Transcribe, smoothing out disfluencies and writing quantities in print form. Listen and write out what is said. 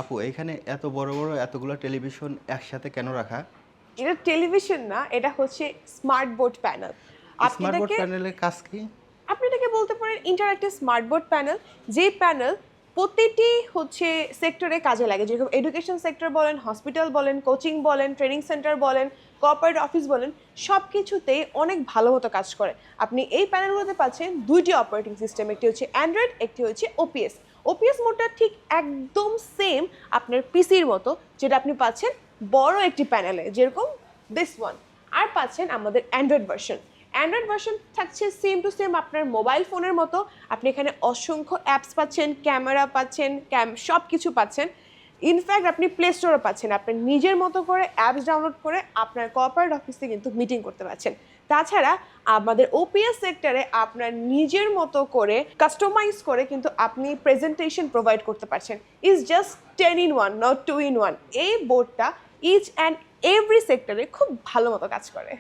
আপু এইখানে এত বড় বড় এতগুলো টেলিভিশন একসাথে কেন রাখা? এটা টেলিভিশন না, এটা হচ্ছে স্মার্ট বোর্ড প্যানেল। আপনি স্মার্ট বোর্ড এটাকে প্যানেলের কাজ কি? আপনি এটাকে বলতে পারেন ইন্টারঅ্যাক্টিভ স্মার্ট বোর্ড প্যানেল। যেই প্যানেল প্রতিটি হচ্ছে সেক্টরে কাজে লাগে, যেরকম এডুকেশন সেক্টর বলেন, হসপিটাল বলেন, কোচিং বলেন, ট্রেনিং সেন্টার বলেন, কর্পোরেট অফিস বলেন, সব কিছুতেই অনেক ভালো মতো কাজ করে। আপনি এই প্যানেলগুলোতে পাচ্ছেন দুইটি অপারেটিং সিস্টেম, একটি হচ্ছে অ্যান্ড্রয়েড, একটি হচ্ছে ওপিএস। ওপিএস মোডটা ঠিক একদম সেম আপনার পিসির মতো, যেটা আপনি পাচ্ছেন বড় একটি প্যানেলে, যেরকম দিস ওয়ান। আর পাচ্ছেন আমাদের অ্যান্ড্রয়েড ভার্সন। অ্যান্ড্রয়েড ভার্সন থাকছে সেম টু সেম আপনার মোবাইল ফোনের মতো। আপনি এখানে অসংখ্য অ্যাপস পাচ্ছেন, ক্যামেরা পাচ্ছেন, সব কিছু পাচ্ছেন। ইনফ্যাক্ট আপনি প্লে স্টোরও পাচ্ছেন, আপনি নিজের মতো করে অ্যাপস ডাউনলোড করে আপনার কর্পোরেট অফিসে কিন্তু মিটিং করতে পারছেন। তাছাড়া আমাদের ওপিএস সেক্টরে আপনার নিজের মতো করে কাস্টমাইজ করে কিন্তু আপনি প্রেজেন্টেশন প্রোভাইড করতে পারছেন। Is just 10 in 1, not 2 in 1। এই বোর্ডটা ইচ অ্যান্ড এভরি সেক্টরে খুব ভালো মতো কাজ করে।